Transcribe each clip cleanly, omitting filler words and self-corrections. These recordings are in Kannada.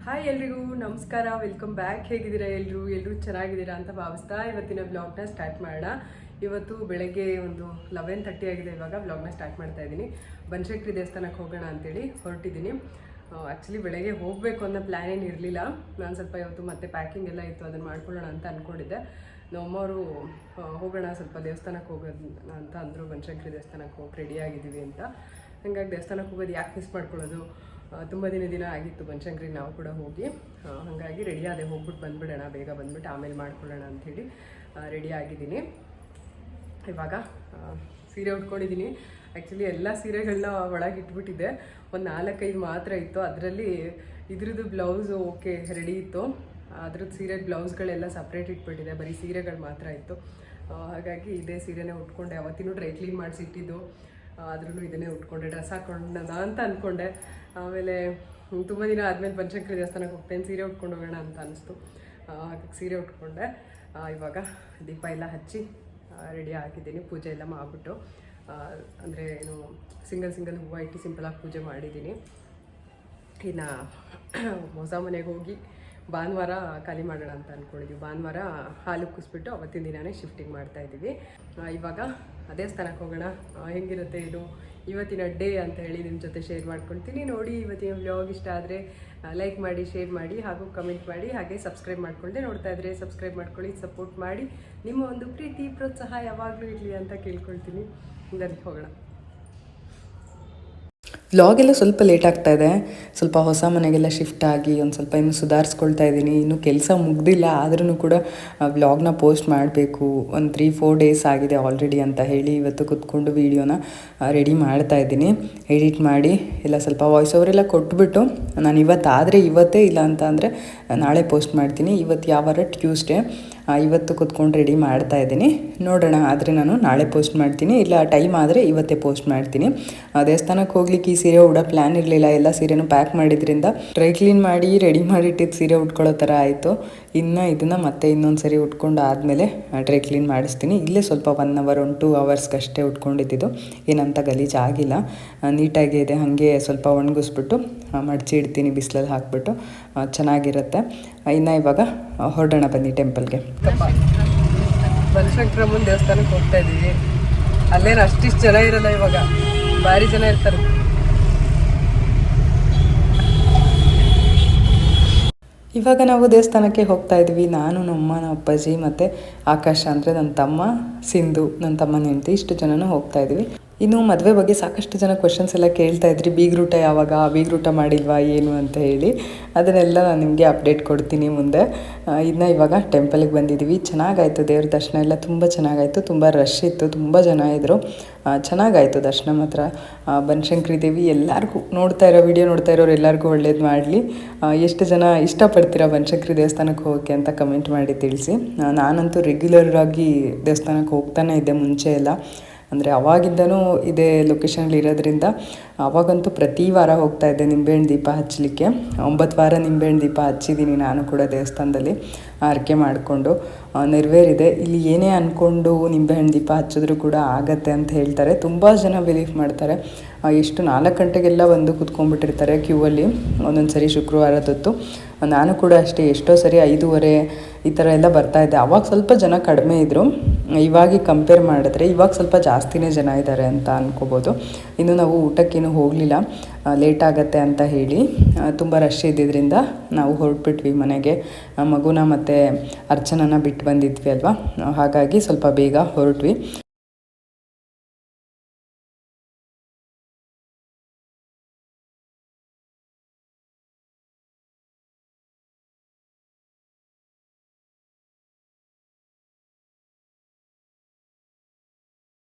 ಹಾಯ್ ಎಲ್ರಿಗೂ ನಮಸ್ಕಾರ, ವೆಲ್ಕಮ್ ಬ್ಯಾಕ್. ಹೇಗಿದ್ದೀರಾ ಎಲ್ಲರೂ ಚೆನ್ನಾಗಿದ್ದೀರಾ ಅಂತ ಭಾವಿಸ್ತಾ ಇವತ್ತಿನ ಬ್ಲಾಗ್ನ ಸ್ಟಾರ್ಟ್ ಮಾಡೋಣ. ಇವತ್ತು ಬೆಳಗ್ಗೆ ಒಂದು 11:30 ಆಗಿದೆ. ಇವಾಗ ಬ್ಲಾಗ್ನ ಸ್ಟಾರ್ಟ್ ಮಾಡ್ತಾ ಇದ್ದೀನಿ. ಬನಶಂಕರಿ ದೇವಸ್ಥಾನಕ್ಕೆ ಹೋಗೋಣ ಅಂತೇಳಿ ಹೊರಟಿದ್ದೀನಿ. ಆ್ಯಕ್ಚುಲಿ ಬೆಳಗ್ಗೆ ಹೋಗಬೇಕು ಅನ್ನೋ ಪ್ಲ್ಯಾನ್ ಏನು ಇರಲಿಲ್ಲ. ನಾನು ಸ್ವಲ್ಪ ಇವತ್ತು ಮತ್ತೆ ಪ್ಯಾಕಿಂಗ್ ಎಲ್ಲ ಇತ್ತು, ಅದನ್ನು ಮಾಡ್ಕೊಳ್ಳೋಣ ಅಂತ ಅಂದ್ಕೊಂಡಿದ್ದೆ. ನಮ್ಮವರು ಹೋಗೋಣ ಸ್ವಲ್ಪ ದೇವಸ್ಥಾನಕ್ಕೆ ಹೋಗೋದು ಅಂತ ಅಂದರು. ಬನಶಂಕರಿ ದೇವಸ್ಥಾನಕ್ಕೆ ಹೋಗಿ ರೆಡಿಯಾಗಿದ್ದೀವಿ ಅಂತ. ಹಾಗಾಗಿ ದೇವಸ್ಥಾನಕ್ಕೆ ಹೋಗೋದು ಯಾಕೆ ಮಿಸ್ ಮಾಡ್ಕೊಳ್ಳೋದು, ತುಂಬ ದಿನ ಆಗಿತ್ತು ಬನಶಂಕರಿಗೆ ನಾವು ಕೂಡ ಹೋಗಿ. ಹಾಗಾಗಿ ರೆಡಿ ಆದೆ, ಹೋಗ್ಬಿಟ್ಟು ಬಂದುಬಿಡೋಣ, ಬೇಗ ಬಂದುಬಿಟ್ಟು ಆಮೇಲೆ ಮಾಡ್ಕೊಳ್ಳೋಣ ಅಂಥೇಳಿ ರೆಡಿ ಆಗಿದ್ದೀನಿ. ಇವಾಗ ಸೀರೆ ಉಟ್ಕೊಂಡಿದ್ದೀನಿ. ಆ್ಯಕ್ಚುಲಿ ಎಲ್ಲ ಸೀರೆಗಳನ್ನ ಒಳಗೆ ಇಟ್ಬಿಟ್ಟಿದ್ದೆ, ಒಂದು 4-5 ಮಾತ್ರ ಇತ್ತು. ಅದರಲ್ಲಿ ಇದ್ರದ್ದು ಬ್ಲೌಸು ಓಕೆ ರೆಡಿ ಇತ್ತು, ಅದ್ರದ್ದು ಸೀರೆ ಬ್ಲೌಸ್ಗಳೆಲ್ಲ ಸಪ್ರೇಟ್ ಇಟ್ಬಿಟ್ಟಿದೆ, ಬರೀ ಸೀರೆಗಳು ಮಾತ್ರ ಇತ್ತು. ಹಾಗಾಗಿ ಇದೇ ಸೀರೆನೇ ಉಟ್ಕೊಂಡೆ. ಅವತ್ತಿನೂ ಡ್ರೈ ಕ್ಲೀನ್ ಮಾಡಿಸಿಟ್ಟಿದ್ದು, ಆದ್ರೂ ಇದನ್ನೇ ಉಟ್ಕೊಂಡೆ. ಡ್ರೆಸ್ ಹಾಕೊಂಡದ ಅಂತ ಅಂದ್ಕೊಂಡೆ. ಆಮೇಲೆ ತುಂಬ ದಿನ ಆದಮೇಲೆ ಬನಶಂಕರಿ ದೇವಸ್ಥಾನಕ್ಕೆ ಹೋಗ್ತೇನೆ, ಸೀರೆ ಉಟ್ಕೊಂಡು ಹೋಗೋಣ ಅಂತ ಅನ್ನಿಸ್ತು. ಹಾಗಾಗಿ ಸೀರೆ ಉಟ್ಕೊಂಡೆ. ಇವಾಗ ದೀಪ ಎಲ್ಲ ಹಚ್ಚಿ ರೆಡಿ ಆಗಿದ್ದೀನಿ. ಪೂಜೆ ಎಲ್ಲ ಮಾಡಿಬಿಟ್ಟು, ಅಂದರೆ ಏನು ಸಿಂಗಲ್ ಹೂವು ಇಟ್ಟು ಸಿಂಪಲಾಗಿ ಪೂಜೆ ಮಾಡಿದ್ದೀನಿ. ಇನ್ನು ಹೊಸ ಮನೆಗೆ ಹೋಗಿ ಭಾನುವಾರ ಖಾಲಿ ಮಾಡೋಣ ಅಂತ ಅಂದ್ಕೊಂಡಿದ್ದೀವಿ. ಭಾನುವಾರ ಹಾಲು ಕುಸ್ಬಿಟ್ಟು ಅವತ್ತಿನ ದಿನವೇ ಶಿಫ್ಟಿಂಗ್ ಮಾಡ್ತಾಯಿದ್ದೀವಿ. ಇವಾಗ ದೇವಸ್ಥಾನಕ್ಕೆ ಹೋಗೋಣ. ಹೆಂಗಿರುತ್ತೆ ಇದು ಇವತ್ತಿನ ಡೇ ಅಂತ ಹೇಳಿ ನಿಮ್ಮ ಜೊತೆ ಶೇರ್ ಮಾಡ್ಕೊಳ್ತೀನಿ. ನೋಡಿ, ಇವತ್ತಿನ ವ್ಲಾಗ್ ಇಷ್ಟ ಆದರೆ ಲೈಕ್ ಮಾಡಿ, ಶೇರ್ ಮಾಡಿ, ಹಾಗೂ ಕಮೆಂಟ್ ಮಾಡಿ. ಹಾಗೆ ಸಬ್ಸ್ಕ್ರೈಬ್ ಮಾಡ್ಕೊಂಡೆ ನೋಡ್ತಾ ಇದ್ದರೆ ಸಬ್ಸ್ಕ್ರೈಬ್ ಮಾಡ್ಕೊಳ್ಳಿ, ಸಪೋರ್ಟ್ ಮಾಡಿ. ನಿಮ್ಮ ಒಂದು ಪ್ರೀತಿ ಪ್ರೋತ್ಸಾಹ ಯಾವಾಗಲೂ ಇರಲಿ ಅಂತ ಕೇಳ್ಕೊಳ್ತೀನಿ. ಹಿಂಗಾಗಿ ಹೋಗೋಣ. ವ್ಲಾಗೆಲ್ಲ ಸ್ವಲ್ಪ ಲೇಟ್ ಆಗ್ತಾಯಿದೆ. ಸ್ವಲ್ಪ ಹೊಸ ಮನೆಗೆಲ್ಲ ಶಿಫ್ಟ್ ಆಗಿ ಒಂದು ಸ್ವಲ್ಪ ಇನ್ನೂ ಸುಧಾರಿಸ್ಕೊಳ್ತಾ ಇದ್ದೀನಿ. ಇನ್ನೂ ಕೆಲಸ ಮುಗ್ದಿಲ್ಲ, ಆದ್ರೂ ಕೂಡ ವ್ಲಾಗ್ನ ಪೋಸ್ಟ್ ಮಾಡಬೇಕು. ಒಂದು 3-4 ಡೇಸ್ ಆಗಿದೆ ಆಲ್ರೆಡಿ ಅಂತ ಹೇಳಿ ಇವತ್ತು ಕೂತ್ಕೊಂಡು ವೀಡಿಯೋನ ರೆಡಿ ಮಾಡ್ತಾ ಇದ್ದೀನಿ. ಎಡಿಟ್ ಮಾಡಿ ಎಲ್ಲ ಸ್ವಲ್ಪ ವಾಯ್ಸ್ ಓವರೆಲ್ಲ ಕೊಟ್ಬಿಟ್ಟು ನಾನು ಇವತ್ತಾದರೆ ಇವತ್ತೇ, ಇಲ್ಲ ಅಂತ ಅಂದರೆ ನಾಳೆ ಪೋಸ್ಟ್ ಮಾಡ್ತೀನಿ. ಇವತ್ತು ಯಾವ ವಾರ? ಟ್ಯೂಸ್ಡೇ. ಇವತ್ತು ಕೂತ್ಕೊಂಡು ರೆಡಿ ಮಾಡ್ತಾ ಇದ್ದೀನಿ. ನೋಡೋಣ, ಆದರೆ ನಾನು ನಾಳೆ ಪೋಸ್ಟ್ ಮಾಡ್ತೀನಿ, ಇಲ್ಲ ಟೈಮ್ ಆದರೆ ಇವತ್ತೇ ಪೋಸ್ಟ್ ಮಾಡ್ತೀನಿ. ದೇವಸ್ಥಾನಕ್ಕೆ ಹೋಗ್ಲಿಕ್ಕೆ ಈ ಸೀರೆ ಉಡೋ ಪ್ಲ್ಯಾನ್ ಇರಲಿಲ್ಲ. ಎಲ್ಲ ಸೀರೆನೂ ಪ್ಯಾಕ್ ಮಾಡಿದ್ರಿಂದ ಡ್ರೈ ಕ್ಲೀನ್ ಮಾಡಿ ರೆಡಿ ಮಾಡಿಟ್ಟಿದ್ದು ಸೀರೆ ಉಟ್ಕೊಳ್ಳೋ ಥರ ಆಯಿತು. ಇನ್ನು ಇದನ್ನು ಮತ್ತೆ ಇನ್ನೊಂದು ಸರಿ ಉಟ್ಕೊಂಡು ಆದಮೇಲೆ ಡ್ರೈ ಕ್ಲೀನ್ ಮಾಡಿಸ್ತೀನಿ. ಇಲ್ಲೇ ಸ್ವಲ್ಪ 1 ಅವರ್ 2 ಅವರ್ಸ್ಗಷ್ಟೇ ಉಟ್ಕೊಂಡಿದ್ದು, ಏನಂತ ಗಲೀಜು ಆಗಿಲ್ಲ, ನೀಟಾಗಿ ಇದೆ. ಹಾಗೆ ಸ್ವಲ್ಪ ಒಣಗಿಸ್ಬಿಟ್ಟು ಮಡಚಿ ಇಡ್ತೀನಿ, ಬಿಸಿಲಲ್ಲಿ ಹಾಕಿಬಿಟ್ಟು ಚೆನ್ನಾಗಿರುತ್ತೆ. ಇನ್ನು ಇವಾಗ ಹೊರಡೋಣ ಬನ್ನಿ ಟೆಂಪಲ್ಗೆ. ಬನಶಂಕರಮ್ಮನ ದೇವಸ್ಥಾನಕ್ಕೆ ಹೋಗ್ತಾ ಇದ್ದೀವಿ. ಅಲ್ಲೇನು ಅಷ್ಟಿಷ್ಟು ಜನ ಇರಲ್ಲ, ಇವಾಗ ಭಾರಿ ಜನ ಇರ್ತಾರೆ. ಇವಾಗ ನಾವು ದೇವಸ್ಥಾನಕ್ಕೆ ಹೋಗ್ತಾ ಇದ್ವಿ. ನಾನು, ನಮ್ಮ ಅಪ್ಪಾಜಿ ಮತ್ತು ಆಕಾಶ ಅಂದರೆ ನನ್ನ ತಮ್ಮ, ಸಿಂಧು ನನ್ನ ತಮ್ಮನ ಹೆಂಡತಿ, ಇಷ್ಟು ಜನನೂ ಹೋಗ್ತಾ ಇದ್ವಿ. ಇನ್ನು ಮದುವೆ ಬಗ್ಗೆ ಸಾಕಷ್ಟು ಜನ ಕ್ವೆಶನ್ಸ್ ಎಲ್ಲ ಕೇಳ್ತಾ ಇದ್ರಿ. ಬೀಗ್ರೂಟ ಯಾವಾಗ, ಬೀಗ್ರೂಟ ಮಾಡಿಲ್ವಾ ಏನು ಅಂತ ಹೇಳಿ. ಅದನ್ನೆಲ್ಲ ನಾನು ನಿಮಗೆ ಅಪ್ಡೇಟ್ ಕೊಡ್ತೀನಿ ಮುಂದೆ. ಇನ್ನು ಇವಾಗ ಟೆಂಪಲ್ಗೆ ಬಂದಿದ್ದೀವಿ. ಚೆನ್ನಾಗಾಯಿತು, ದೇವ್ರ ದರ್ಶನ ಎಲ್ಲ ತುಂಬ ಚೆನ್ನಾಗಾಯಿತು. ತುಂಬ ರಶ್ ಇತ್ತು, ತುಂಬ ಜನ ಇದ್ದರು. ಚೆನ್ನಾಗಾಯಿತು ದರ್ಶನ ಮಾತ್ರ. ಬನಶಂಕರಿ ದೇವಿ ಎಲ್ಲರಿಗೂ ವಿಡಿಯೋ ನೋಡ್ತಾ ಇರೋರು ಎಲ್ಲರಿಗೂ ಒಳ್ಳೇದು ಮಾಡಲಿ. ಎಷ್ಟು ಜನ ಇಷ್ಟಪಡ್ತೀರಾ ಬನಶಂಕರಿ ದೇವಸ್ಥಾನಕ್ಕೆ ಹೋಗೋಕ್ಕೆ ಅಂತ ಕಮೆಂಟ್ ಮಾಡಿ ತಿಳಿಸಿ. ನಾನಂತೂ ರೆಗ್ಯುಲರಾಗಿ ದೇವಸ್ಥಾನಕ್ಕೆ ಹೋಗ್ತಾನೆ ಇದ್ದೆ ಮುಂಚೆ ಎಲ್ಲ. ಅಂದರೆ ಅವಾಗಿಂದನೂ ಇದೇ ಲೊಕೇಶನಲ್ಲಿ ಇರೋದ್ರಿಂದ ಅವಾಗಂತೂ ಪ್ರತಿ ವಾರ ಹೋಗ್ತಾಯಿದ್ದೆ ನಿಂಬೆಹಣ್ಣು ದೀಪ ಹಚ್ಚಲಿಕ್ಕೆ. 9 ವಾರ ನಿಂಬೆಹಣ್ಣು ದೀಪ ಹಚ್ಚಿದ್ದೀನಿ ನಾನು ಕೂಡ ದೇವಸ್ಥಾನದಲ್ಲಿ, ಆರಕೆ ಮಾಡಿಕೊಂಡು. ನೆರವೇರಿದೆ. ಇಲ್ಲಿ ಏನೇ ಅಂದ್ಕೊಂಡು ನಿಂಬೆಹಣ್ಣು ದೀಪ ಹಚ್ಚಿದ್ರೂ ಕೂಡ ಆಗತ್ತೆ ಅಂತ ಹೇಳ್ತಾರೆ. ತುಂಬ ಜನ ಬಿಲೀವ್ ಮಾಡ್ತಾರೆ. ಎಷ್ಟು 4 ಗಂಟೆಗೆಲ್ಲ ಬಂದು ಕೂತ್ಕೊಂಡ್ಬಿಟ್ಟಿರ್ತಾರೆ ಕ್ಯೂವಲ್ಲಿ ಒಂದೊಂದು ಸರಿ ಶುಕ್ರವಾರದೊತ್ತು. ನಾನು ಕೂಡ ಅಷ್ಟೇ, ಎಷ್ಟೋ ಸರಿ 5:30 ಈ ಥರ ಎಲ್ಲ ಬರ್ತಾಯಿದ್ದೆ. ಆವಾಗ ಸ್ವಲ್ಪ ಜನ ಕಡಿಮೆ ಇದ್ದರು, ಇವಾಗ ಕಂಪೇರ್ ಮಾಡಿದ್ರೆ ಇವಾಗ ಸ್ವಲ್ಪ ಜಾಸ್ತಿನೇ ಜನ ಇದ್ದಾರೆ ಅಂತ ಅನ್ಕೋಬೋದು. ಇನ್ನು ನಾವು ಊಟಕ್ಕೇನು ಹೋಗಲಿಲ್ಲ, ಲೇಟ್ ಆಗುತ್ತೆ ಅಂತ ಹೇಳಿ. ತುಂಬ ರಶ್ ಇದ್ದಿದ್ದರಿಂದ ನಾವು ಹೊರಟ್ಬಿಟ್ವಿ ಮನೆಗೆ. ಮಗುನ ಮತ್ತು ಅರ್ಚನನ ಬಿಟ್ಟು ಬಂದಿದ್ವಿ ಅಲ್ವಾ, ಹಾಗಾಗಿ ಸ್ವಲ್ಪ ಬೇಗ ಹೊರಟ್ವಿ.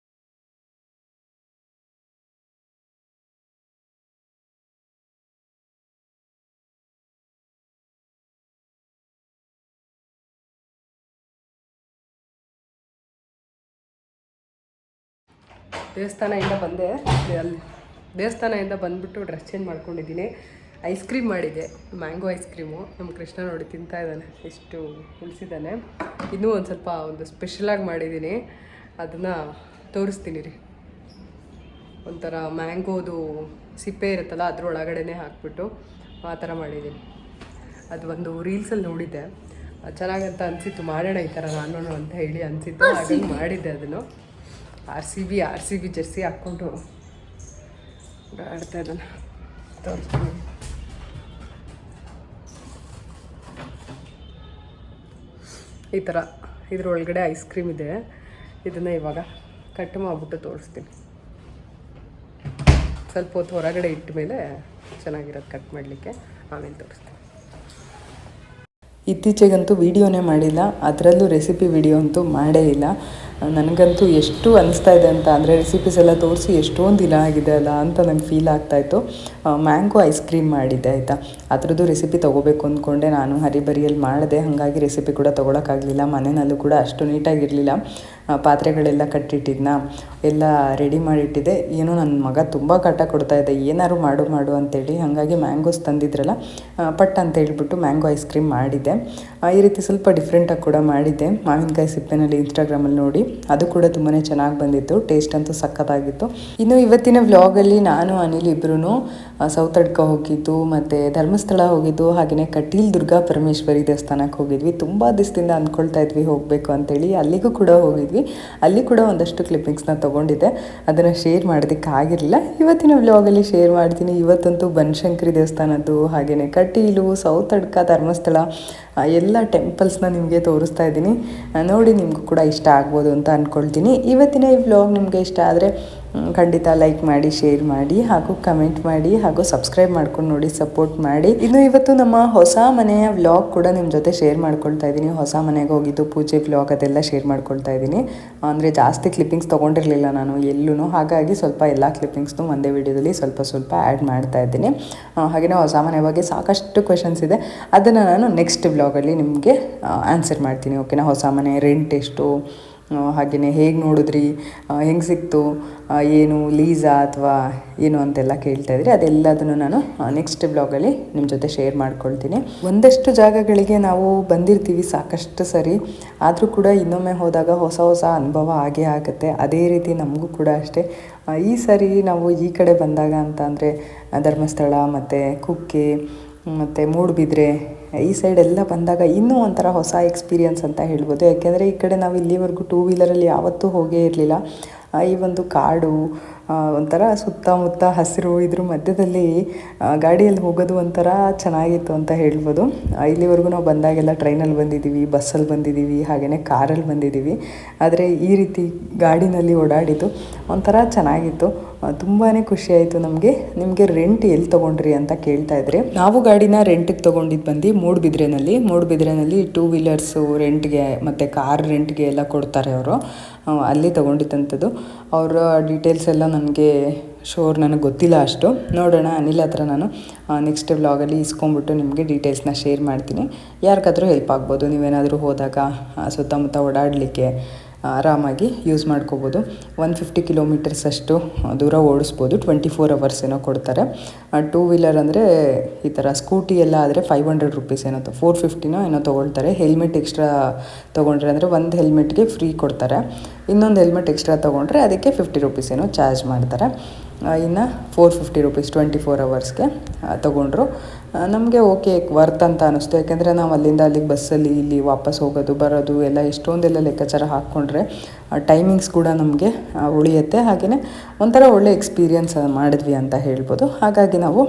ದೇವಸ್ಥಾನದಿಂದ ಬಂದೆ. ಅಲ್ಲಿ ದೇವಸ್ಥಾನದಿಂದ ಬಂದುಬಿಟ್ಟು ಡ್ರೆಸ್ ಚೇಂಜ್ ಮಾಡ್ಕೊಂಡಿದ್ದೀನಿ. ಐಸ್ ಕ್ರೀಮ್ ಮಾಡಿದ್ದೆ, ಮ್ಯಾಂಗೋ ಐಸ್ ಕ್ರೀಮು. ನಮ್ಮ ಕೃಷ್ಣ ನೋಡಿ ತಿಂತಾ ಇದ್ದಾನೆ, ಎಷ್ಟು ಉಳಿಸಿದ್ದಾನೆ. ಇನ್ನೂ ಒಂದು ಸ್ವಲ್ಪ ಸ್ಪೆಷಲಾಗಿ ಮಾಡಿದ್ದೀನಿ, ಅದನ್ನು ತೋರಿಸ್ತೀನಿ ರೀ. ಒಂಥರ ಮ್ಯಾಂಗೋದು ಸಿಪ್ಪೆ ಇರುತ್ತಲ್ಲ, ಅದ್ರ ಒಳಗಡೆ ಹಾಕ್ಬಿಟ್ಟು ಆ ಥರ ಮಾಡಿದ್ದೀನಿ. ಅದು ಒಂದು ರೀಲ್ಸಲ್ಲಿ ನೋಡಿದ್ದೆ, ಚೆನ್ನಾಗಂತ ಅನಿಸಿತ್ತು, ಮಾಡೋಣ ಈ ಥರ ನಾನು ಅಂತ ಹೇಳಿ ಅನಿಸಿತ್ತು. ಹಾಗಾಗಿ ಮಾಡಿದ್ದೆ ಅದನ್ನು. ಆರ್ ಸಿ ಬಿ ಜರ್ಸಿ ಹಾಕ್ಕೊಂಡು ಆಡ್ತಾ ಇದ್ದಾನೆ. ತೋರಿಸ್ತೀನಿ. ಈ ಥರ ಇದ್ರೊಳಗಡೆ ಐಸ್ ಕ್ರೀಮ್ ಇದೆ. ಇದನ್ನು ಇವಾಗ ಕಟ್ ಮಾಡಿಬಿಟ್ಟು ತೋರಿಸ್ತೀನಿ. ಸ್ವಲ್ಪ ಹೊತ್ತು ಹೊರಗಡೆ ಇಟ್ಟ ಮೇಲೆ ಚೆನ್ನಾಗಿರೋದು ಕಟ್ ಮಾಡಲಿಕ್ಕೆ, ಆಮೇಲೆ ತೋರಿಸ್ತೀನಿ. ಇತ್ತೀಚೆಗಂತೂ ವೀಡಿಯೋನೇ ಮಾಡಿಲ್ಲ, ಅದರಲ್ಲೂ ರೆಸಿಪಿ ವಿಡಿಯೋ ಅಂತೂ ಮಾಡೇ ಇಲ್ಲ. ನನಗಂತೂ ಎಷ್ಟು ಅನಿಸ್ತಾ ಇದೆ ಅಂತ ಅಂದರೆ ರೆಸಿಪೀಸ್ ಎಲ್ಲ ತೋರಿಸಿ ಎಷ್ಟೊಂದು ದಿನ ಆಗಿದೆ ಅಲ್ಲ ಅಂತ ನಂಗೆ ಫೀಲ್ ಆಗ್ತಾಯಿತ್ತು. ಮ್ಯಾಂಗೋ ಐಸ್ ಕ್ರೀಮ್ ಮಾಡಿದ್ದೆ ಆಯಿತಾ. ಅದ್ರದ್ದು ರೆಸಿಪಿ ತೊಗೋಬೇಕು ಅಂದ್ಕೊಂಡೆ, ನಾನು ಹರಿಬರಿಯಲ್ಲಿ ಮಾಡಿದೆ, ಹಾಗಾಗಿ ರೆಸಿಪಿ ಕೂಡ ತೊಗೊಳಕ್ಕಾಗಲಿಲ್ಲ. ಮನೆಯಲ್ಲೂ ಕೂಡ ಅಷ್ಟು ನೀಟಾಗಿರಲಿಲ್ಲ. ಪಾತ್ರೆಗಳೆಲ್ಲ ಕಟ್ಟಿಟ್ಟಿದ್ನ, ಎಲ್ಲ ರೆಡಿ ಮಾಡಿಟ್ಟಿದ್ದೆ. ಏನೋ ನನ್ನ ಮಗ ತುಂಬ ಕಾಟ ಕೊಡ್ತಾಯಿದ್ದೆ, ಏನಾದ್ರು ಮಾಡು ಅಂತೇಳಿ. ಹಾಗಾಗಿ ಮ್ಯಾಂಗೋಸ್ ತಂದಿದ್ರಲ್ಲ, ಪಟ್ ಅಂತ ಹೇಳ್ಬಿಟ್ಟು ಮ್ಯಾಂಗೋ ಐಸ್ ಕ್ರೀಮ್ ಮಾಡಿದ್ದೆ. ಈ ರೀತಿ ಸ್ವಲ್ಪ ಡಿಫ್ರೆಂಟಾಗಿ ಕೂಡ ಮಾಡಿದ್ದೆ, ಮಾವಿನಕಾಯಿ ಸಿಪ್ಪೆನಲ್ಲಿ ಇನ್ಸ್ಟಾಗ್ರಾಮಲ್ಲಿ ನೋಡಿ. ಅದು ಕೂಡ ತುಂಬಾ ಚೆನ್ನಾಗಿ ಬಂದಿತ್ತು, ಟೇಸ್ಟ್ ಅಂತೂ ಸಖತ್ತಾಗಿತ್ತು. ಇನ್ನು ಇವತ್ತಿನ ವ್ಲಾಗಲ್ಲಿ ನಾನು ಅನಿಲ್ ಇಬ್ಬರೂ ಸೌತಡ್ಕ ಹೋಗಿದ್ದು, ಮತ್ತು ಧರ್ಮಸ್ಥಳ ಹೋಗಿದ್ದು, ಹಾಗೆಯೇ ಕಟೀಲ್ ದುರ್ಗಾ ಪರಮೇಶ್ವರಿ ದೇವಸ್ಥಾನಕ್ಕೆ ಹೋಗಿದ್ವಿ. ತುಂಬ ದಿವಸದಿಂದ ಅಂದ್ಕೊಳ್ತಾ ಇದ್ವಿ ಹೋಗಬೇಕು ಅಂತೇಳಿ. ಅಲ್ಲಿಗೂ ಕೂಡ ಹೋಗಿದ್ವಿ. ಅಲ್ಲಿ ಕೂಡ ಒಂದಷ್ಟು ಕ್ಲಿಪ್ಪಿಂಗ್ಸ್ನ ತೊಗೊಂಡಿದ್ದೆ, ಅದನ್ನು ಶೇರ್ ಮಾಡೋದಕ್ಕಾಗಿರಲಿಲ್ಲ. ಇವತ್ತಿನ ವ್ಲಾಗಲ್ಲಿ ಶೇರ್ ಮಾಡ್ತೀನಿ. ಇವತ್ತಂತೂ ಬನಶಂಕರಿ ದೇವಸ್ಥಾನದ್ದು, ಹಾಗೆಯೇ ಕಟೀಲು, ಸೌತಡ್ಕ, ಧರ್ಮಸ್ಥಳ ಎಲ್ಲ ಟೆಂಪಲ್ಸ್ನ ನಿಮಗೆ ತೋರಿಸ್ತಾ ಇದ್ದೀನಿ. ನೋಡಿ ನಿಮಗೂ ಕೂಡ ಇಷ್ಟ ಆಗ್ಬೋದು ಅಂತ ಅಂದ್ಕೊಳ್ತೀನಿ. ಇವತ್ತಿನ ಈ ವ್ಲಾಗ್ ನಿಮಗೆ ಇಷ್ಟ ಆದರೆ ಖಂಡಿತ ಲೈಕ್ ಮಾಡಿ, ಶೇರ್ ಮಾಡಿ, ಹಾಗೂ ಕಮೆಂಟ್ ಮಾಡಿ, ಹಾಗೂ ಸಬ್ಸ್ಕ್ರೈಬ್ ಮಾಡ್ಕೊಂಡು ನೋಡಿ, ಸಪೋರ್ಟ್ ಮಾಡಿ. ಇನ್ನು ಇವತ್ತು ನಮ್ಮ ಹೊಸ ಮನೆಯ ವ್ಲಾಗ್ ಕೂಡ ನಿಮ್ಮ ಜೊತೆ ಶೇರ್ ಮಾಡ್ಕೊಳ್ತಾ ಇದ್ದೀನಿ. ಹೊಸ ಮನೆಗೆ ಹೋಗಿದ್ದು, ಪೂಜೆ ವ್ಲಾಗ್ ಅದೆಲ್ಲ ಶೇರ್ ಮಾಡ್ಕೊಳ್ತಾ ಇದ್ದೀನಿ. ಅಂದರೆ ಜಾಸ್ತಿ ಕ್ಲಿಪ್ಪಿಂಗ್ಸ್ ತೊಗೊಂಡಿರಲಿಲ್ಲ ನಾನು ಎಲ್ಲೂ, ಹಾಗಾಗಿ ಸ್ವಲ್ಪ ಎಲ್ಲ ಕ್ಲಿಪ್ಪಿಂಗ್ಸ್ನು ಒಂದೇ ವಿಡಿಯೋದಲ್ಲಿ ಸ್ವಲ್ಪ ಆ್ಯಡ್ ಮಾಡ್ತಾ ಇದ್ದೀನಿ. ಹಾಗೆಯೇ ಹೊಸ ಮನೆ ಬಗ್ಗೆ ಸಾಕಷ್ಟು ಕ್ವೆಶನ್ಸ್ ಇದೆ, ಅದನ್ನು ನಾನು ನೆಕ್ಸ್ಟ್ ವ್ಲಾಗಲ್ಲಿ ನಿಮಗೆ ಆನ್ಸರ್ ಮಾಡ್ತೀನಿ. ಓಕೆನಾ. ಹೊಸ ಮನೆ ರೆಂಟ್ ಎಷ್ಟು, ಹಾಗೆಯೇ ಹೇಗೆ ನೋಡಿದ್ರಿ, ಹೆಂಗೆ ಸಿಕ್ತು, ಏನು ಲೀಸಾ ಅಥವಾ ಏನು ಅಂತೆಲ್ಲ ಕೇಳ್ತಾ ಇದ್ರಿ. ಅದೆಲ್ಲದನ್ನು ನಾನು ನೆಕ್ಸ್ಟ್ ಬ್ಲಾಗಲ್ಲಿ ನಿಮ್ಮ ಜೊತೆ ಶೇರ್ ಮಾಡ್ಕೊಳ್ತೀನಿ. ಒಂದಷ್ಟು ಜಾಗಗಳಿಗೆ ನಾವು ಬಂದಿರ್ತೀವಿ ಸಾಕಷ್ಟು ಸರಿ, ಆದರೂ ಕೂಡ ಇನ್ನೊಮ್ಮೆ ಹೋದಾಗ ಹೊಸ ಅನುಭವ ಆಗೇ ಆಗುತ್ತೆ. ಅದೇ ರೀತಿ ನಮಗೂ ಕೂಡ ಅಷ್ಟೇ. ಈ ಸರಿ ನಾವು ಈ ಕಡೆ ಬಂದಾಗ ಅಂತ ಅಂದರೆ ಧರ್ಮಸ್ಥಳ ಮತ್ತು ಕುಕ್ಕೆ ಮತ್ತು ಮೂಡುಬಿದ್ರೆ ಈ ಸೈಡ್ ಎಲ್ಲ ಬಂದಾಗ ಇನ್ನೂ ಒಂಥರ ಹೊಸ ಎಕ್ಸ್ಪೀರಿಯನ್ಸ್ ಅಂತ ಹೇಳ್ಬೋದು. ಯಾಕೆಂದರೆ ಈ ಕಡೆ ನಾವು ಇಲ್ಲಿವರೆಗೂ ಟೂ ವೀಲರಲ್ಲಿ ಯಾವತ್ತೂ ಹೋಗೇ ಇರಲಿಲ್ಲ. ಈ ಒಂದು ಕಾಡು, ಒಂಥರ ಸುತ್ತಮುತ್ತ ಹಸಿರು, ಇದ್ರ ಮಧ್ಯದಲ್ಲಿ ಗಾಡಿಯಲ್ಲಿ ಹೋಗೋದು ಒಂಥರ ಚೆನ್ನಾಗಿತ್ತು ಅಂತ ಹೇಳ್ಬೋದು. ಇಲ್ಲಿವರೆಗೂ ನಾವು ಬಂದಾಗೆಲ್ಲ ಟ್ರೈನಲ್ಲಿ ಬಂದಿದ್ದೀವಿ, ಬಸ್ಸಲ್ಲಿ ಬಂದಿದ್ದೀವಿ, ಹಾಗೆಯೇ ಕಾರಲ್ಲಿ ಬಂದಿದ್ದೀವಿ. ಆದರೆ ಈ ರೀತಿ ಗಾಡಿನಲ್ಲಿ ಓಡಾಡಿದ್ದು ಒಂಥರ ಚೆನ್ನಾಗಿತ್ತು. ತುಂಬಾ ಖುಷಿಯಾಯಿತು ನಮಗೆ. ನಿಮಗೆ ರೆಂಟ್ ಎಲ್ಲಿ ತೊಗೊಂಡ್ರಿ ಅಂತ ಕೇಳ್ತಾ ಇದ್ರಿ. ನಾವು ಗಾಡಿನ ರೆಂಟಿಗೆ ತೊಗೊಂಡಿದ್ದು ಬಂದು ಮೂಡುಬಿದ್ರೆನಲ್ಲಿ ಟೂ ವೀಲರ್ಸು ರೆಂಟ್ಗೆ ಮತ್ತು ಕಾರ್ ರೆಂಟ್ಗೆ ಎಲ್ಲ ಕೊಡ್ತಾರೆ ಅವರು. ಅಲ್ಲಿ ತೊಗೊಂಡಿದ್ದಂಥದ್ದು. ಅವರ ಡೀಟೇಲ್ಸ್ ಎಲ್ಲ ನನಗೆ ನನಗೆ ಗೊತ್ತಿಲ್ಲ ಅಷ್ಟು. ನೋಡೋಣ, ಅನಿಲ್ ಹತ್ರ ನಾನು ನೆಕ್ಸ್ಟ್ ವ್ಲಾಗಲ್ಲಿ ಇಸ್ಕೊಂಡ್ಬಿಟ್ಟು ನಿಮಗೆ ಡೀಟೇಲ್ಸ್ನ ಶೇರ್ ಮಾಡ್ತೀನಿ. ಯಾರಿಗಾದರೂ ಹೆಲ್ಪ್ ಆಗ್ಬೋದು. ನೀವೇನಾದರೂ ಹೋದಾಗ ಸುತ್ತಮುತ್ತ ಓಡಾಡಲಿಕ್ಕೆ ಆರಾಮಾಗಿ ಯೂಸ್ ಮಾಡ್ಕೋಬೋದು. 150 ಕಿಲೋಮೀಟರ್ಸ್ ಅಷ್ಟು ದೂರ ಓಡಿಸ್ಬೋದು. 24 hours ಏನೋ ಕೊಡ್ತಾರೆ. ಟೂ ವೀಲರ್ ಅಂದರೆ ಈ ಥರ ಸ್ಕೂಟಿ ಎಲ್ಲ ಆದರೆ 500 ರುಪೀಸ್ ಏನೋ 450 ಏನೋ ತೊಗೊಳ್ತಾರೆ. ಹೆಲ್ಮೆಟ್ ಎಕ್ಸ್ಟ್ರಾ ತೊಗೊಂಡ್ರೆ ಅಂದರೆ ಒಂದು ಹೆಲ್ಮೆಟ್ಗೆ ಫ್ರೀ ಕೊಡ್ತಾರೆ. ಇನ್ನೊಂದು ಹೆಲ್ಮೆಟ್ ಎಕ್ಸ್ಟ್ರಾ ತೊಗೊಂಡ್ರೆ ಅದಕ್ಕೆ 50 ರುಪೀಸ್ ಏನೋ ಚಾರ್ಜ್ ಮಾಡ್ತಾರೆ. ಇನ್ನು 450 ರುಪೀಸ್ 24 hours ತೊಗೊಂಡ್ರು. ನಮಗೆ ಓಕೆ ವರ್ತ್ ಅಂತ ಅನ್ನಿಸ್ತು. ಯಾಕೆಂದರೆ ನಾವು ಅಲ್ಲಿಂದ ಅಲ್ಲಿಗೆ ಬಸ್ಸಲ್ಲಿ ಇಲ್ಲಿ ವಾಪಸ್ ಹೋಗೋದು ಬರೋದು ಎಲ್ಲ ಎಷ್ಟೊಂದೆಲ್ಲ ಲೆಕ್ಕಾಚಾರ ಹಾಕ್ಕೊಂಡ್ರೆ ಟೈಮಿಂಗ್ಸ್ ಕೂಡ ನಮಗೆ ಉಳಿಯುತ್ತೆ. ಹಾಗೆಯೇ ಒಂಥರ ಒಳ್ಳೆ ಎಕ್ಸ್ಪೀರಿಯನ್ಸ್ ಮಾಡಿದ್ವಿ ಅಂತ ಹೇಳ್ಬೋದು. ಹಾಗಾಗಿ ನಾವು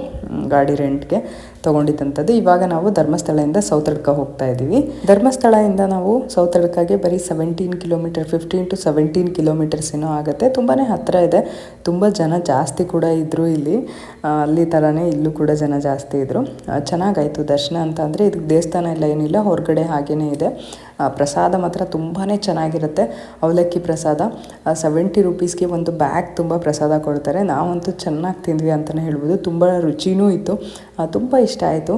ಗಾಡಿ ರೆಂಟ್ಗೆ ತೊಗೊಂಡಿದ್ದಂಥದ್ದು. ಇವಾಗ ನಾವು ಧರ್ಮಸ್ಥಳದಿಂದ ಸೌತಡ್ಕ ಹೋಗ್ತಾ ಇದ್ದೀವಿ. ಧರ್ಮಸ್ಥಳದಿಂದ ನಾವು ಸೌತಡ್ಕಗೆ ಬರೀ 17 ಕಿಲೋಮೀಟರ್, 15 to 17 ಕಿಲೋಮೀಟರ್ಸ್ ಏನೋ ಆಗುತ್ತೆ. ತುಂಬಾ ಹತ್ತಿರ ಇದೆ. ತುಂಬ ಜನ ಜಾಸ್ತಿ ಕೂಡ ಇದ್ದರು ಇಲ್ಲಿ. ಅಲ್ಲಿ ಥರನೇ ಇಲ್ಲೂ ಕೂಡ ಜನ ಜಾಸ್ತಿ ಇದ್ದರು. ಚೆನ್ನಾಗಾಯಿತು ದರ್ಶನ ಅಂತ ಅಂದರೆ. ಇದಕ್ಕೆ ದೇವಸ್ಥಾನ ಎಲ್ಲ ಏನಿಲ್ಲ, ಹೊರಗಡೆ ಹಾಗೇ ಇದೆ. ಪ್ರಸಾದ ಮಾತ್ರ ತುಂಬಾ ಚೆನ್ನಾಗಿರುತ್ತೆ. ಅವಲಕ್ಕಿ ಪ್ರಸಾದ 70 ರುಪೀಸ್ಗೆ ಒಂದು ಬ್ಯಾಗ್ ತುಂಬ ಪ್ರಸಾದ ಕೊಡ್ತಾರೆ. ನಾವಂತೂ ಚೆನ್ನಾಗಿ ತಿಂದ್ವಿ ಅಂತಲೇ ಹೇಳ್ಬೋದು. ತುಂಬ ರುಚಿನೂ ಇತ್ತು. ತುಂಬ ಇಷ್ಟ ಆಯಿತು.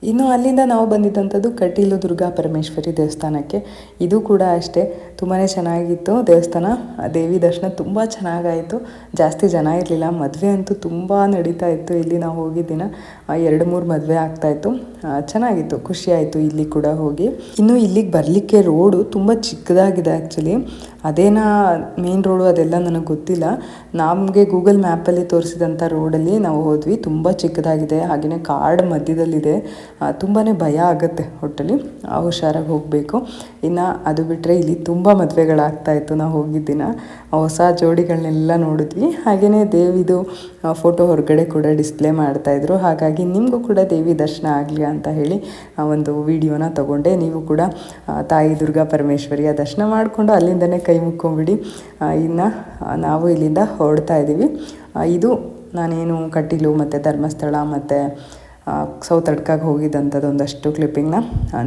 ಇನ್ನು ಅಲ್ಲಿಂದ ನಾವು ಬಂದಿದ್ದಂಥದ್ದು ಕಟೀಲು ದುರ್ಗಾ ಪರಮೇಶ್ವರಿ ದೇವಸ್ಥಾನಕ್ಕೆ. ಇದು ಕೂಡ ಅಷ್ಟೇ ತುಂಬಾ ಚೆನ್ನಾಗಿತ್ತು ದೇವಸ್ಥಾನ. ದೇವಿ ದರ್ಶನ ತುಂಬ ಚೆನ್ನಾಗಾಯಿತು. ಜಾಸ್ತಿ ಜನ ಇರಲಿಲ್ಲ. ಮದುವೆ ಅಂತೂ ತುಂಬ ನಡೀತಾ ಇತ್ತು ಇಲ್ಲಿ ನಾವು ಹೋಗಿದ್ದಿನ. 2-3 ಮದುವೆ ಆಗ್ತಾಯಿತ್ತು. ಚೆನ್ನಾಗಿತ್ತು, ಖುಷಿಯಾಯಿತು ಇಲ್ಲಿ ಕೂಡ ಹೋಗಿ. ಇನ್ನು ಇಲ್ಲಿಗೆ ಬರಲಿಕ್ಕೆ ರೋಡು ತುಂಬ ಚಿಕ್ಕದಾಗಿದೆ ಆ್ಯಕ್ಚುಲಿ. ಅದೇನಾ ಮೇನ್ ರೋಡು ಅದೆಲ್ಲ ನನಗೆ ಗೊತ್ತಿಲ್ಲ. ನಮಗೆ ಗೂಗಲ್ ಮ್ಯಾಪಲ್ಲಿ ತೋರಿಸಿದಂಥ ರೋಡಲ್ಲಿ ನಾವು ಹೋದ್ವಿ. ತುಂಬ ಚಿಕ್ಕದಾಗಿದೆ, ಹಾಗೆಯೇ ಕಾಡು ಮಧ್ಯದಲ್ಲಿದೆ. ತುಂಬಾ ಭಯ ಆಗುತ್ತೆ ಒಟ್ಟಲ್ಲಿ, ಹುಷಾರಾಗಿ ಹೋಗಬೇಕು. ಇನ್ನು ಅದು ಬಿಟ್ಟರೆ ಇಲ್ಲಿ ತುಂಬ ಮದುವೆಗಳಾಗ್ತಾಯಿತ್ತು ನಾವು ಹೋಗಿದ್ದಿನ. ಹೊಸ ಜೋಡಿಗಳನ್ನೆಲ್ಲ ನೋಡಿದ್ವಿ. ಹಾಗೆಯೇ ದೇವಿದು ಫೋಟೋ ಹೊರಗಡೆ ಕೂಡ ಡಿಸ್ಪ್ಲೇ ಮಾಡ್ತಾಯಿದ್ರು. ಹಾಗಾಗಿ ನಿಮಗೂ ಕೂಡ ದೇವಿ ದರ್ಶನ ಆಗಲಿ ಅಂತ ಹೇಳಿ ಒಂದು ವಿಡಿಯೋನ ತೊಗೊಂಡೆ. ನೀವು ಕೂಡ ತಾಯಿ ದುರ್ಗಾ ಪರಮೇಶ್ವರಿಯ ದರ್ಶನ ಮಾಡಿಕೊಂಡು ಅಲ್ಲಿಂದನೇ ಕೈ ಮುಕ್ಕೊಂಬಿಡಿ. ಇನ್ನು ನಾವು ಇಲ್ಲಿಂದ ಹೊರಡ್ತಾ ಇದ್ದೀವಿ. ಇದು ನಾನೇನು ಕಟೀಲು ಮತ್ತು ಧರ್ಮಸ್ಥಳ ಮತ್ತು ಸೌತಡ್ಕಾಗೆ ಹೋಗಿದ್ದಂಥದ್ದು ಒಂದಷ್ಟು ಕ್ಲಿಪ್ಪಿಂಗ್ನ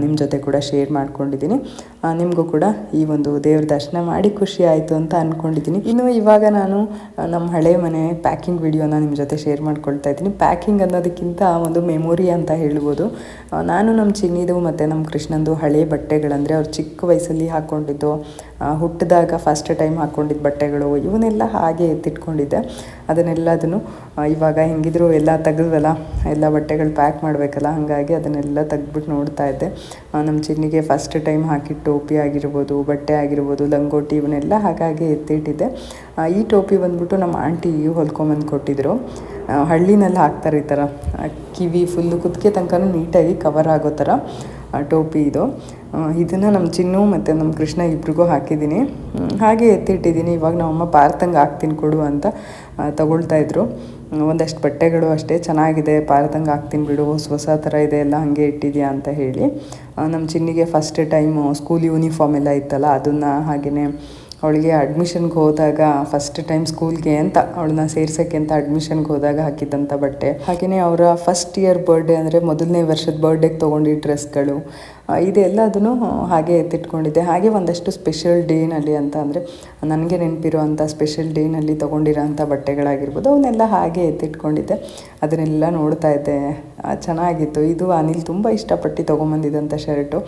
ನಿಮ್ಮ ಜೊತೆ ಕೂಡ ಶೇರ್ ಮಾಡ್ಕೊಂಡಿದ್ದೀನಿ. ನಿಮಗೂ ಕೂಡ ಈ ಒಂದು ದೇವ್ರ ದರ್ಶನ ಮಾಡಿ ಖುಷಿ ಆಯಿತು ಅಂತ ಅಂದ್ಕೊಂಡಿದ್ದೀನಿ. ಇನ್ನು ಇವಾಗ ನಾನು ನಮ್ಮ ಹಳೆ ಮನೆ ಪ್ಯಾಕಿಂಗ್ ವಿಡಿಯೋನ ನಿಮ್ಮ ಜೊತೆ ಶೇರ್ ಮಾಡ್ಕೊಳ್ತಾ ಇದ್ದೀನಿ. ಪ್ಯಾಕಿಂಗ್ ಅನ್ನೋದಕ್ಕಿಂತ ಒಂದು ಮೆಮೊರಿ ಅಂತ ಹೇಳ್ಬೋದು. ನಾನು ನಮ್ಮ ಚಿನ್ನಿದು ಮತ್ತು ನಮ್ಮ ಕೃಷ್ಣಂದು ಹಳೆ ಬಟ್ಟೆಗಳಂದರೆ ಅವ್ರು ಚಿಕ್ಕ ವಯಸ್ಸಲ್ಲಿ ಹಾಕ್ಕೊಂಡಿದ್ದು, ಹುಟ್ಟಿದಾಗ ಫಸ್ಟ್ ಟೈಮ್ ಹಾಕ್ಕೊಂಡಿದ್ದ ಬಟ್ಟೆಗಳು, ಇವನ್ನೆಲ್ಲ ಹಾಗೆ ಎತ್ತಿಟ್ಕೊಂಡಿದ್ದೆ. ಅದನ್ನೆಲ್ಲದನ್ನು ಇವಾಗ ಹೆಂಗಿದ್ರು ಎಲ್ಲ ತೆಗೆದ್ವಲ್ಲ, ಎಲ್ಲ ಬಟ್ಟೆಗಳು ಪ್ಯಾಕ್ ಮಾಡಬೇಕಲ್ಲ, ಹಾಗಾಗಿ ಅದನ್ನೆಲ್ಲ ತೆಗ್ದ್ಬಿಟ್ಟು ನೋಡ್ತಾ ಇದ್ದೆ. ನಮ್ಮ ಚಿನ್ನಿಗೆ ಫಸ್ಟ್ ಟೈಮ್ ಹಾಕಿದ ಟೋಪಿ ಆಗಿರ್ಬೋದು, ಬಟ್ಟೆ ಆಗಿರ್ಬೋದು, ಲಂಗೋಟಿ, ಇವನ್ನೆಲ್ಲ ಹಾಗಾಗಿ ಎತ್ತಿಟ್ಟಿದ್ದೆ. ಈ ಟೋಪಿ ಬಂದ್ಬಿಟ್ಟು ನಮ್ಮ ಆಂಟಿ ಹೊಲ್ಕೊಂಬಂದು ಕೊಟ್ಟಿದ್ರು. ಹಳ್ಳಿನಲ್ಲಿ ಹಾಕ್ತಾರೆ ಈ ಥರ, ಕಿವಿ ಫುಲ್ಲು ಕುತ್ತಿಗೆ ತನಕ ನೀಟಾಗಿ ಕವರ್ ಆಗೋ ಥರ ಟೋಪಿ ಇದು. ಇದನ್ನು ನಮ್ಮ ಚಿನ್ನು ಮತ್ತು ನಮ್ಮ ಕೃಷ್ಣ ಇಬ್ರಿಗೂ ಹಾಕಿದ್ದೀನಿ. ಹಾಗೆ ಎತ್ತಿಟ್ಟಿದ್ದೀನಿ. ಇವಾಗ ನಮ್ಮಮ್ಮ ಪಾರ್ತಂಗೆ ಹಾಕ್ತೀನಿ ಕೊಡು ಅಂತ ತಗೊಳ್ತಾಯಿದ್ರು. ಒಂದಷ್ಟು ಬಟ್ಟೆಗಳು ಅಷ್ಟೇ ಚೆನ್ನಾಗಿದೆ, ಪಾರ್ತಂಗೆ ಹಾಕ್ತೀನಿ ಬಿಡು, ಹೊಸ ಥರ ಇದೆ, ಎಲ್ಲ ಹಾಗೆ ಇಟ್ಟಿದ್ಯಾ ಅಂತ ಹೇಳಿ. ನಮ್ಮ ಚಿನ್ನಿಗೆ ಫಸ್ಟ್ ಟೈಮು ಸ್ಕೂಲ್ ಯೂನಿಫಾರ್ಮ್ ಎಲ್ಲ ಇತ್ತಲ್ಲ, ಅದನ್ನು ಹಾಗೆಯೇ ಅವಳಿಗೆ ಅಡ್ಮಿಷನ್ಗೆ ಹೋದಾಗ ಫಸ್ಟ್ ಟೈಮ್ ಸ್ಕೂಲ್ಗೆ ಅಂತ ಅವಳನ್ನ ಸೇರ್ಸೋಕ್ಕೆ ಅಂತ ಅಡ್ಮಿಷನ್ಗೆ ಹೋದಾಗ ಹಾಕಿದ್ದಂಥ ಬಟ್ಟೆ, ಹಾಗೆಯೇ ಅವರ ಫಸ್ಟ್ ಇಯರ್ ಬರ್ಡೇ ಅಂದರೆ ಮೊದಲನೇ ವರ್ಷದ ಬರ್ಡೇಗೆ ತೊಗೊಂಡಿದ್ದ ಡ್ರೆಸ್ಗಳು, ಇದೆಲ್ಲದನ್ನು ಹಾಗೆ ಎತ್ತಿಟ್ಕೊಂಡಿದ್ದೆ. ಹಾಗೆ ಒಂದಷ್ಟು ಸ್ಪೆಷಲ್ ಡೇನಲ್ಲಿ ಅಂತ ಅಂದರೆ ನನಗೆ ನೆನಪಿರೋ ಅಂಥ ಸ್ಪೆಷಲ್ ಡೇನಲ್ಲಿ ತೊಗೊಂಡಿರೋ ಅಂಥ ಬಟ್ಟೆಗಳಾಗಿರ್ಬೋದು, ಅವನ್ನೆಲ್ಲ ಹಾಗೆ ಎತ್ತಿಟ್ಕೊಂಡಿದ್ದೆ. ಅದನ್ನೆಲ್ಲ ನೋಡ್ತಾ ಇದ್ದೆ, ಚೆನ್ನಾಗಿತ್ತು. ಇದು ಅನಿಲ್ ತುಂಬ ಇಷ್ಟಪಟ್ಟು ತೊಗೊಂಬಂದಿದ್ದಂಥ ಶರ್ಟು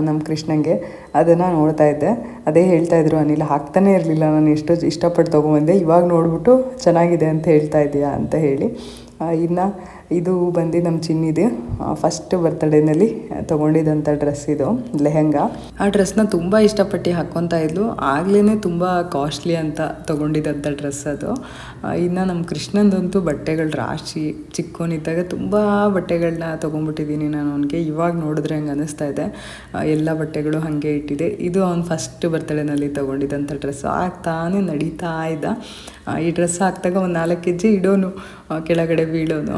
ನಮ್ಮ ಕೃಷ್ಣಂಗೆ, ಅದನ್ನು ನೋಡ್ತಾ ಇದ್ದೆ. ಅದೇ ಹೇಳ್ತಾಯಿದ್ರು, ಅನಿಲ್ ಹಾಕ್ತಾನೇ ಇರಲಿಲ್ಲ, ನಾನು ಎಷ್ಟು ಇಷ್ಟಪಟ್ಟು ತೊಗೊಂಬಂದೆ, ಇವಾಗ ನೋಡಿಬಿಟ್ಟು ಚೆನ್ನಾಗಿದೆ ಅಂತ ಹೇಳ್ತಾ ಇದೆಯಾ ಅಂತ ಹೇಳಿ. ಇನ್ನು ಇದು ಬಂದು ನಮ್ಮ ಚಿನ್ನಿದು ಫಸ್ಟ್ ಬರ್ತಡೇನಲ್ಲಿ ತೊಗೊಂಡಿದ್ದಂಥ ಡ್ರೆಸ್, ಇದು ಲೆಹಂಗಾ. ಆ ಡ್ರೆಸ್ನ ತುಂಬ ಇಷ್ಟಪಟ್ಟು ಹಾಕ್ಕೊತಾ ಇದ್ಲು. ಆಗಲೇ ತುಂಬ ಕಾಸ್ಟ್ಲಿ ಅಂತ ತೊಗೊಂಡಿದ್ದಂಥ ಡ್ರೆಸ್ ಅದು. ಇನ್ನು ನಮ್ಮ ಕೃಷ್ಣಂದಂತೂ ಬಟ್ಟೆಗಳು ರಾಶಿ. ಚಿಕ್ಕವನಿದ್ದಾಗ ತುಂಬ ಬಟ್ಟೆಗಳನ್ನ ತೊಗೊಂಡ್ಬಿಟ್ಟಿದ್ದೀನಿ ನಾನು ಅವನಿಗೆ. ಇವಾಗ ನೋಡಿದ್ರೆ ಹಂಗೆ ಅನ್ನಿಸ್ತಾ ಇದೆ, ಎಲ್ಲ ಬಟ್ಟೆಗಳು ಹಾಗೆ ಇಟ್ಟಿದೆ. ಇದು ಅವ್ನು ಫಸ್ಟ್ ಬರ್ತಡೇನಲ್ಲಿ ತೊಗೊಂಡಿದ್ದಂಥ ಡ್ರೆಸ್ಸು. ಆಗ್ತಾನೆ ನಡೀತಾ ಇದ್ದ. ಈ ಡ್ರೆಸ್ ಹಾಕಿದಾಗ ಒಂದು 4 ಹೆಜ್ಜೆ ಇಡೋನು, ಕೆಳಗಡೆ ಬೀಳೋನು.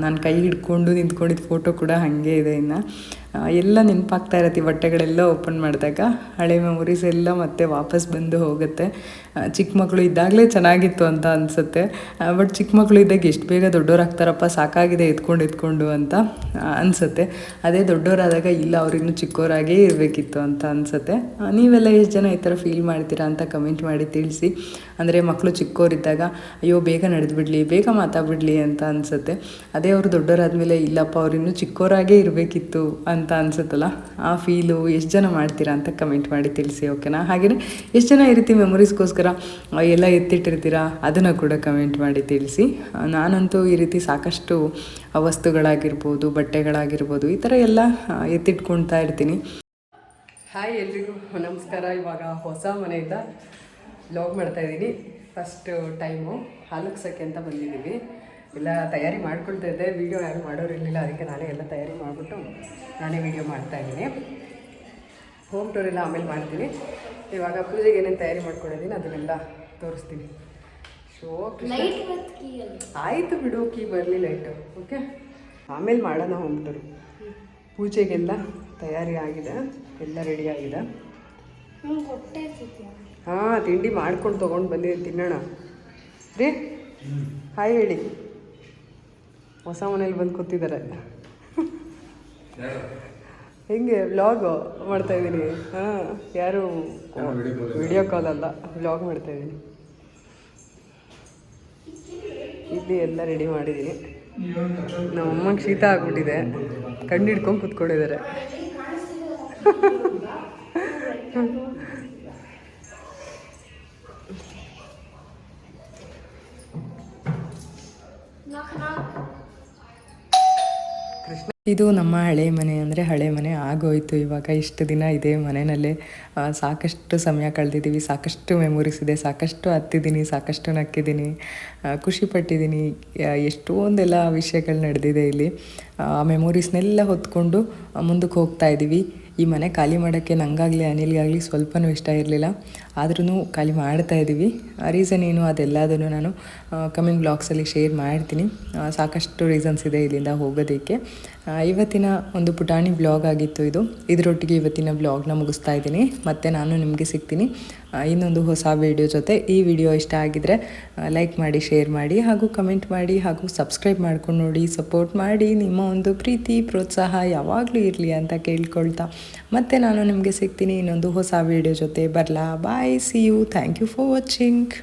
ನಾನು ಕೈ ಹಿಡ್ಕೊಂಡು ನಿಂತ್ಕೊಂಡಿದ್ದ ಫೋಟೋ ಕೂಡ ಹಾಗೆ ಇದೆ. ಇನ್ನು ಎಲ್ಲ ನೆನಪಾಗ್ತಾ ಇರತ್ತೆ ಈ ಬಟ್ಟೆಗಳೆಲ್ಲ ಓಪನ್ ಮಾಡಿದಾಗ. ಹಳೆ ಮೆಮೊರೀಸ್ ಎಲ್ಲ ಮತ್ತೆ ವಾಪಸ್ ಬಂದು ಹೋಗುತ್ತೆ. ಚಿಕ್ಕ ಮಕ್ಕಳು ಇದ್ದಾಗಲೇ ಚೆನ್ನಾಗಿತ್ತು ಅಂತ ಅನಿಸುತ್ತೆ. ಬಟ್ ಚಿಕ್ಕ ಮಕ್ಕಳು ಇದ್ದಾಗ ಎಷ್ಟು ಬೇಗ ದೊಡ್ಡೋರಾಗ್ತಾರಪ್ಪ, ಸಾಕಾಗಿದೆ ಎತ್ಕೊಂಡು ಅಂತ ಅನಿಸುತ್ತೆ. ಅದೇ ದೊಡ್ಡವರಾದಾಗ ಇಲ್ಲ, ಅವ್ರಿನ್ನೂ ಚಿಕ್ಕವರಾಗೇ ಇರಬೇಕಿತ್ತು ಅಂತ ಅನಿಸುತ್ತೆ. ನೀವೆಲ್ಲ ಎಷ್ಟು ಜನ ಈ ಥರ ಫೀಲ್ ಮಾಡ್ತೀರಾ ಅಂತ ಕಮೆಂಟ್ ಮಾಡಿ ತಿಳಿಸಿ. ಅಂದರೆ ಮಕ್ಕಳು ಚಿಕ್ಕವರಿದ್ದಾಗ ಅಯ್ಯೋ ಬೇಗ ನಡೆದುಬಿಡ್ಲಿ, ಬೇಗ ಮಾತಾಡ್ಬಿಡ್ಲಿ ಅಂತ ಅನಿಸುತ್ತೆ. ಅದೇ ಅವರು ದೊಡ್ಡವರಾದಮೇಲೆ ಇಲ್ಲಪ್ಪ ಅವ್ರಿನ್ನೂ ಚಿಕ್ಕವರಾಗೇ ಇರಬೇಕಿತ್ತು ಅಂತ ಅನಿಸುತ್ತಲ್ಲ, ಆ ಫೀಲು ಎಷ್ಟು ಜನ ಮಾಡ್ತೀರಾ ಅಂತ ಕಮೆಂಟ್ ಮಾಡಿ ತಿಳಿಸಿ, ಓಕೆನಾ? ಹಾಗೆಯೇ ಎಷ್ಟು ಜನ ಈ ರೀತಿ ಮೆಮೊರೀಸ್ಗೋಸ್ಕರ ಎಲ್ಲ ಎತ್ತಿಟ್ಟಿರ್ತೀರಾ, ಅದನ್ನು ಕೂಡ ಕಮೆಂಟ್ ಮಾಡಿ ತಿಳಿಸಿ. ನಾನಂತೂ ಈ ರೀತಿ ಸಾಕಷ್ಟು ವಸ್ತುಗಳಾಗಿರ್ಬೋದು, ಬಟ್ಟೆಗಳಾಗಿರ್ಬೋದು, ಈ ಥರ ಎಲ್ಲ ಎತ್ತಿಟ್ಕೊಳ್ತಾ ಇರ್ತೀನಿ. ಹಾಯ್ ಎಲ್ರಿಗೂ ನಮಸ್ಕಾರ. ಇವಾಗ ಹೊಸ ಮನೆಯಿಂದ ವ್ಲಾಗ್ ಮಾಡ್ತಾಯಿದ್ದೀನಿ. ಫಸ್ಟ್ ಟೈಮು ಹಾಲುಕ್ಸೋಕ್ಕೆ ಅಂತ ಬಂದಿದ್ದೀವಿ. ಎಲ್ಲ ತಯಾರಿ ಮಾಡ್ಕೊಳ್ತಾ ಇದ್ದೆ. ವೀಡಿಯೋ ಯಾರು ಮಾಡೋರಿರಲಿಲ್ಲ, ಅದಕ್ಕೆ ನಾನೇ ಎಲ್ಲ ತಯಾರಿ ಮಾಡಿಬಿಟ್ಟು ನಾನೇ ವೀಡಿಯೋ ಮಾಡ್ತಾಯಿದ್ದೀನಿ. ಹೋಮ್ ಟೂರ್ ಎಲ್ಲ ಆಮೇಲೆ ಮಾಡ್ತೀನಿ. ಇವಾಗ ಪೂಜೆಗೆ ಏನೇನು ತಯಾರಿ ಮಾಡ್ಕೊಂಡಿದ್ದೀನಿ ಅದನ್ನೆಲ್ಲ ತೋರಿಸ್ತೀನಿ. ಆಯಿತು ಬಿಡು, ಕೀ ಬರಲಿ ಲೈಟು, ಓಕೆ? ಆಮೇಲೆ ಮಾಡೋಣ ಹೋಮ್ ಟೂರು. ಪೂಜೆಗೆಲ್ಲ ತಯಾರಿ ಆಗಿದೆ, ಎಲ್ಲ ರೆಡಿ ಆಗಿದೆ. ಹಾಂ, ತಿಂಡಿ ಮಾಡ್ಕೊಂಡು ತೊಗೊಂಡು ಬಂದಿದ್ದೀನಿ, ತಿನ್ನೋಣ ರೀ. ಹಾಯ್ ಹೇಳಿ. ಹೊಸ ಮನೇಲಿ ಬಂದು ಕೂತಿದ್ದಾರೆ. ಹೆಂಗೆ ವ್ಲಾಗ್ ಮಾಡ್ತಾಯಿದ್ದೀನಿ? ಹಾಂ, ಯಾರು ವಿಡಿಯೋ ಕಾಲ್ ಅಲ್ಲ, ವ್ಲಾಗ್ ಮಾಡ್ತಾಯಿದ್ದೀನಿ. ಇಲ್ಲಿ ಎಲ್ಲ ರೆಡಿ ಮಾಡಿದ್ದೀನಿ. ನಮ್ಮಮ್ಮಗೆ ಶೀತ ಆಗ್ಬಿಟ್ಟಿದೆ, ಕಣ್ಣು ಹಿಡ್ಕೊಂಡು ಕೂತ್ಕೊಂಡಿದ್ದಾರೆ. ಇದು ನಮ್ಮ ಹಳೆ ಮನೆ, ಅಂದರೆ ಹಳೆ ಮನೆ ಆಗೋಯ್ತು ಇವಾಗ. ಇಷ್ಟು ದಿನ ಇದೇ ಮನೆಯಲ್ಲೇ ಸಾಕಷ್ಟು ಸಮಯ ಕಳೆದಿದ್ದೀವಿ, ಸಾಕಷ್ಟು ಮೆಮೊರೀಸ್ ಇದೆ, ಸಾಕಷ್ಟು ಹತ್ತಿದ್ದೀನಿ, ಸಾಕಷ್ಟು ನಕ್ಕಿದ್ದೀನಿ, ಖುಷಿಪಟ್ಟಿದ್ದೀನಿ. ಎಷ್ಟೊಂದೆಲ್ಲ ವಿಷಯಗಳು ನಡೆದಿದೆ ಇಲ್ಲಿ. ಆ ಮೆಮೊರೀಸ್ನೆಲ್ಲ ಹೊತ್ಕೊಂಡು ಮುಂದಕ್ಕೆ ಹೋಗ್ತಾ ಇದ್ದೀವಿ. ಈ ಮನೆ ಖಾಲಿ ಮಾಡೋಕ್ಕೆ ನನಗಾಗಲಿ ಅನಿಲ್ಗಾಗಲಿ ಸ್ವಲ್ಪನೂ ಇಷ್ಟ ಇರಲಿಲ್ಲ, ಆದ್ರೂ ಖಾಲಿ ಮಾಡ್ತಾ ಇದ್ದೀವಿ. ರೀಸನ್ ಏನು ಅದೆಲ್ಲದನ್ನು ನಾನು ಕಮಿಂಗ್ ಬ್ಲಾಗ್ಸಲ್ಲಿ ಶೇರ್ ಮಾಡ್ತೀನಿ. ಸಾಕಷ್ಟು ರೀಸನ್ಸ್ ಇದೆ ಇಲ್ಲಿಂದ ಹೋಗೋದಕ್ಕೆ. ಇವತ್ತಿನ ಒಂದು ಪುಟಾಣಿ ಬ್ಲಾಗ್ ಆಗಿತ್ತು ಇದು. ಇದರೊಟ್ಟಿಗೆ ಇವತ್ತಿನ ಬ್ಲಾಗ್ನ ಮುಗಿಸ್ತಾ ಇದ್ದೀನಿ. ಮತ್ತು ನಾನು ನಿಮಗೆ ಸಿಗ್ತೀನಿ ಇನ್ನೊಂದು ಹೊಸ ವಿಡಿಯೋ ಜೊತೆ. ಈ ವಿಡಿಯೋ ಇಷ್ಟ ಆಗಿದ್ದರೆ ಲೈಕ್ ಮಾಡಿ, ಶೇರ್ ಮಾಡಿ, ಹಾಗೂ ಕಮೆಂಟ್ ಮಾಡಿ, ಹಾಗೂ ಸಬ್ಸ್ಕ್ರೈಬ್ ಮಾಡ್ಕೊಂಡು ನೋಡಿ, ಸಪೋರ್ಟ್ ಮಾಡಿ. ನಿಮ್ಮ ಒಂದು ಪ್ರೀತಿ ಪ್ರೋತ್ಸಾಹ ಯಾವಾಗಲೂ ಇರಲಿ ಅಂತ ಕೇಳ್ಕೊಳ್ತಾ ಮತ್ತು ನಾನು ನಿಮಗೆ ಸಿಗ್ತೀನಿ ಇನ್ನೊಂದು ಹೊಸ ವಿಡಿಯೋ ಜೊತೆ. ಬರಲಾ? Bye, see you, thank you for watching.